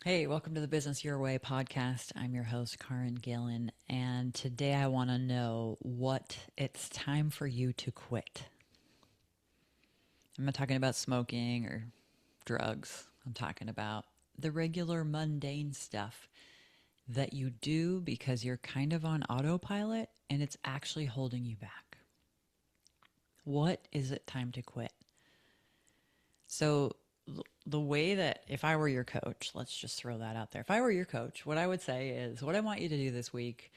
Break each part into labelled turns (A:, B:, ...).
A: Hey, welcome to the Business Your Way podcast. I'm your host, Caryn Gillen, and today I want to know what it's time for you to quit. I'm not talking about smoking or drugs. I'm talking about the regular mundane stuff that you do because you're kind of on autopilot and it's actually holding you back. What is it time to quit? So, the way that if I were your coach, let's just throw that out there. If I were your coach, what I would say is what I want you to do this week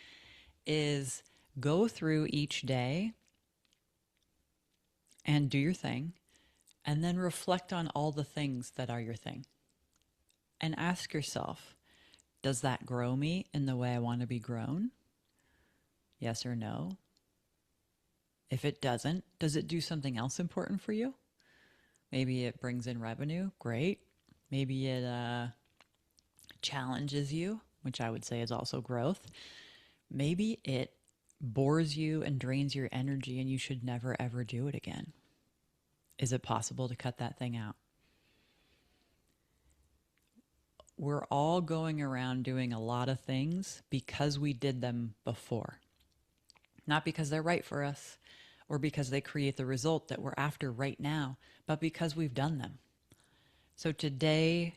A: is go through each day and do your thing, and then reflect on all the things that are your thing. And ask yourself, does that grow me in the way I want to be grown? Yes or no? If it doesn't, does it do something else important for you? Maybe it brings in revenue. Great. Maybe it challenges you, which I would say is also growth. Maybe it bores you and drains your energy and you should never ever do it again. Is it possible to cut that thing out? We're all going around doing a lot of things because we did them before, not because they're right for us or because they create the result that we're after right now, but because we've done them. So today,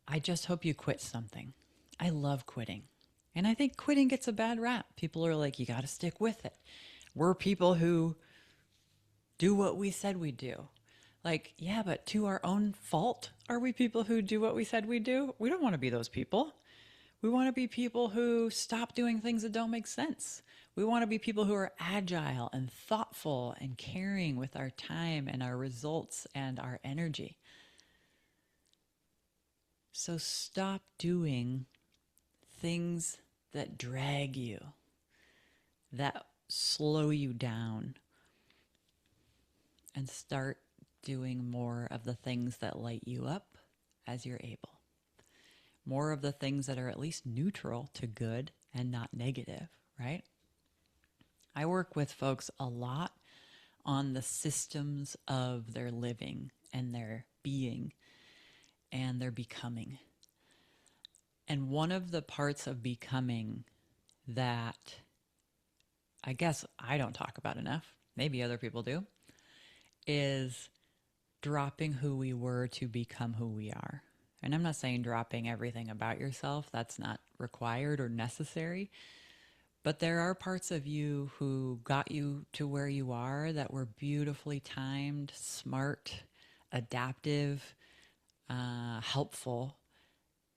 A: I just hope you quit something. I love quitting. And I think quitting gets a bad rap. People are like, you got to stick with it. We're people who do what we said we do. Like, yeah, but to our own fault, are we people who do what we said we do? We don't want to be those people. We want to be people who stop doing things that don't make sense. We want to be people who are agile and thoughtful and caring with our time and our results and our energy. So stop doing things that drag you, that slow you down, and start doing more of the things that light you up as you're able. More of the things that are at least neutral to good and not negative, right? I work with folks a lot on the systems of their living and their being and their becoming. And one of the parts of becoming that I guess I don't talk about enough, maybe other people do, is dropping who we were to become who we are. And I'm not saying dropping everything about yourself, that's not required or necessary. But there are parts of you who got you to where you are that were beautifully timed, smart, adaptive, helpful,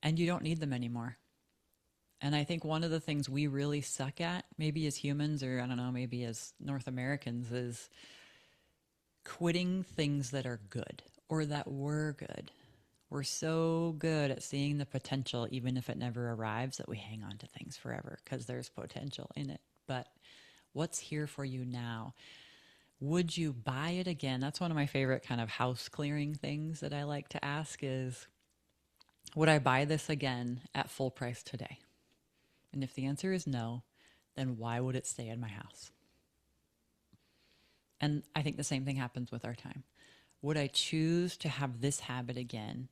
A: and you don't need them anymore. And I think one of the things we really suck at, maybe as humans or I don't know, maybe as North Americans, is quitting things that are good or that were good. We're so good at seeing the potential, even if it never arrives, that we hang on to things forever because there's potential in it. But what's here for you now? Would you buy it again? That's one of my favorite kind of house clearing things that I like to ask is, would I buy this again at full price today? And if the answer is no, then why would it stay in my house? And I think the same thing happens with our time. Would I choose to have this habit again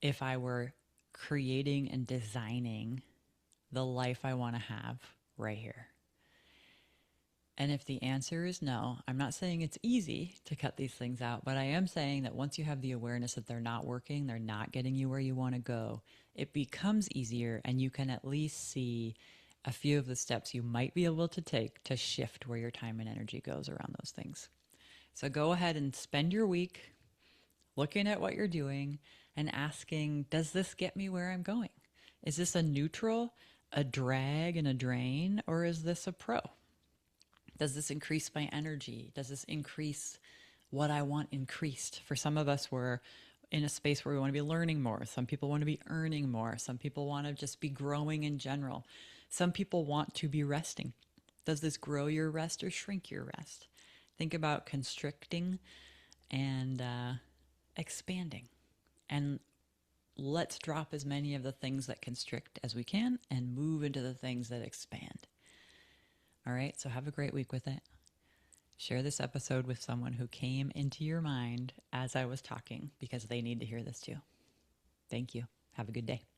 A: if I were creating and designing the life I want to have right here? And if the answer is no, I'm not saying it's easy to cut these things out, but I am saying that once you have the awareness that they're not working, they're not getting you where you want to go, it becomes easier and you can at least see a few of the steps you might be able to take to shift where your time and energy goes around those things. So go ahead and spend your week looking at what you're doing and asking, does this get me where I'm going? Is this a neutral, a drag, and a drain, or is this a pro? Does this increase my energy? Does this increase what I want increased? For some of us, we're in a space where we want to be learning more. Some people want to be earning more. Some people want to just be growing in general. Some people want to be resting. Does this grow your rest or shrink your rest? Think about constricting and expanding. And let's drop as many of the things that constrict as we can and move into the things that expand. All right, so have a great week with it. Share this episode with someone who came into your mind as I was talking because they need to hear this too. Thank you. Have a good day.